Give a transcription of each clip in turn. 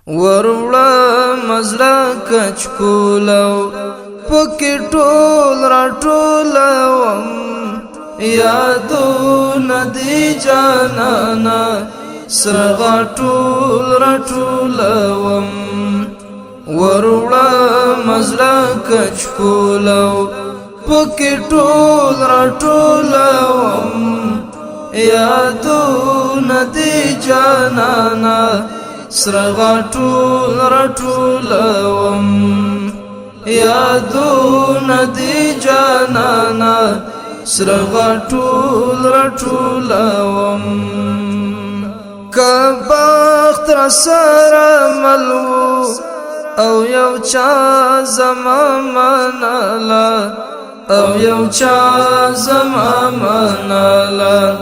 وروړه مزړه کچکولو پکې ټول راټولوم یادونه دي جانانا سره ټول راټولوم وروړه مزړه کچکولو پکې ټول راټولوم یادونه دي جانانا سره ټول راټولوم یادونه دي جانانا سره ټول راټولوم که بخت را سره ملو او یو چا زما مناله او یو چا زما مناله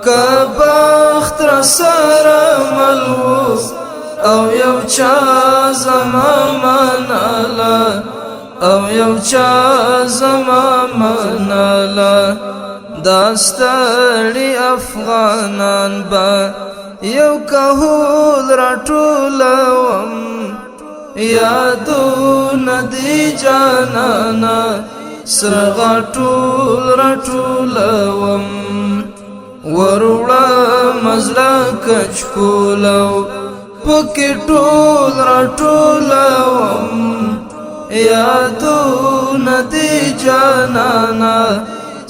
که بخت را سره ملو او یو چا زما مناله او یو چا زما مناله داستړي افغانان با یو کهول راټولوم یادونه دي جانانا سره ټول راټولوم وروړه مزړه کچکولو پکې ټول راټولوم یادونه دي جانانا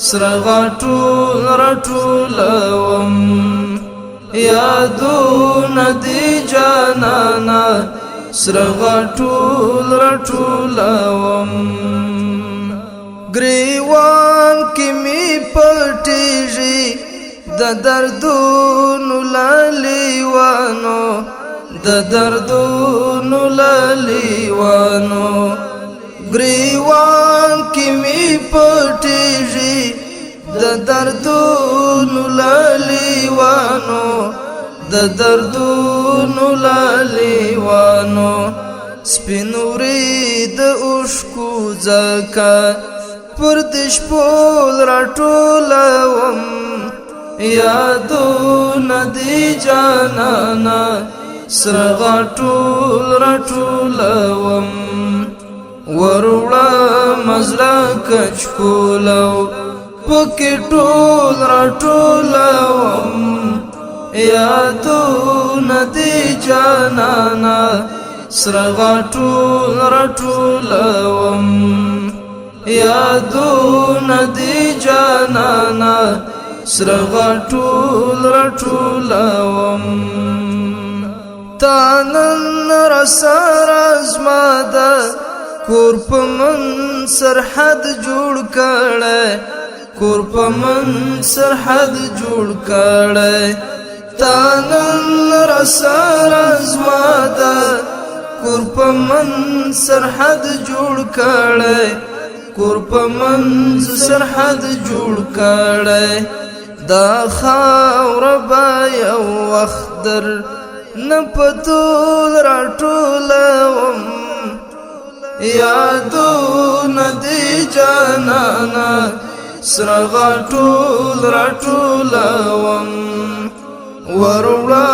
سره ټول راټولوم یادونه دي جانانا سره ټول راټولوم ګریوان کې می پټیږي د دردونو لالیوانو د دردونو لالیوانو ګریوان کې می پټیږي د دردونو لالیوانو د دردونو لالیوانو سپینوري د اوښکو ځکه پر دې شپول راټولوم یادونه دي جانانا سره ټول راټولوم وروړه مزړه کچکولو پکې ټول راټولوم یادونه دي جانانا سره ټول راټولوم یادونه دي جانانا سره ټول راټولوم تا نن را سره زما د کور په من سرحد جوړ کړی کور په من سرحد جوړ کړی تا نن را سره زما د کور په من سرحد جوړ کړی کور په من سرحد جوړ کړی دا خاوره به یو وخت در نه په ټول راټولوم یادونه دي جانانا سره ټول راټولوم وروړه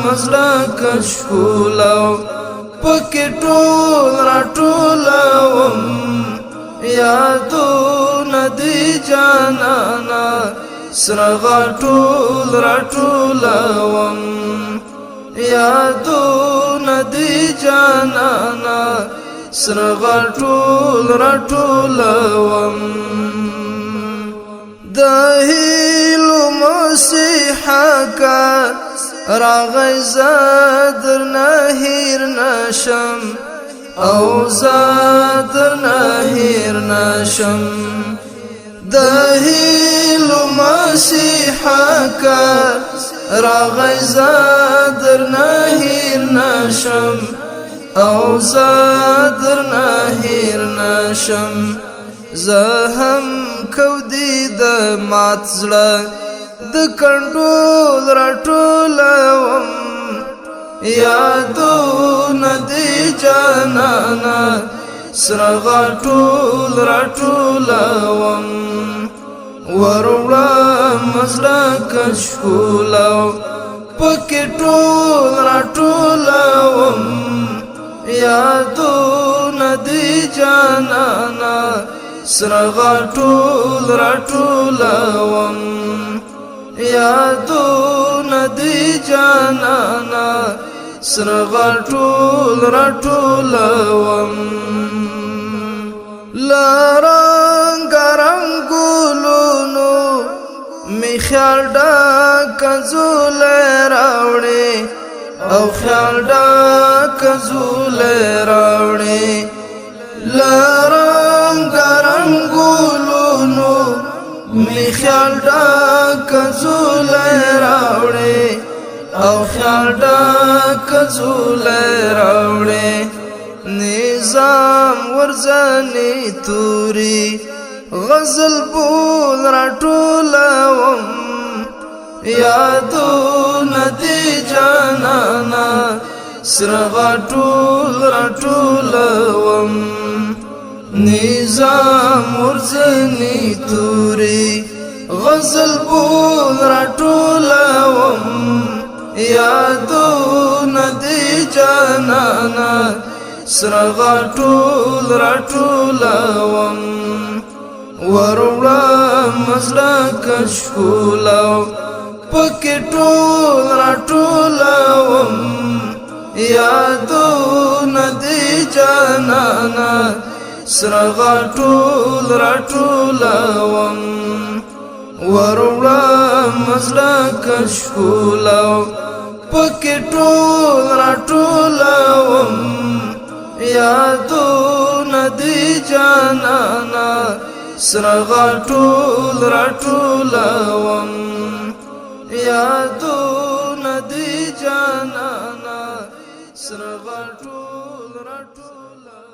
مزړه کچکولو پکې ټول راټولوم یادونه دي جانانا سره ټول راټولوم یادونه دي جانانا سره ټول راټولوم د هیلو مسیحا کا راغی زادر نهیر نشم او زادر نهیر نشم د هیلو مسیحا کا راغی زادر نهیر نشم او زادر نهیر نشم زهم کودی د مات زړه د کنډول راټولوم یادونه دي جانانا سره ټول راټولوم وروړه مزړه کچکولو پکې ټول راټولوم سرغا ټول راټولوم یادونه دی جانانا سرغا ټول راټولوم لرنګ رنګولونو می خیال ډاک زولې راوړې او خیال ډاک زولې راوړې لرنګ رنګولونو می خیال ډاک زولې راوړې او خیال ډاک زولې راوړې نظام ورزنی توري غزل بول راټولوم یادونه دی جانانا سرغا ټول راټولوم نظام ورزنی توري غزل بول راټولوم یادونه دی جانانا سرغا ټول راټولوم وروړه مزړه کشکولو پکې ټول راټولوم یادونه دی جانانا سرغا ټول راټولوم وروړه مزړه کشکولو پکې ټول راټولوم یادونه دی جانانا سرغا ټول راټولوم یادونه دی جانانا سرغا ټول راټولوم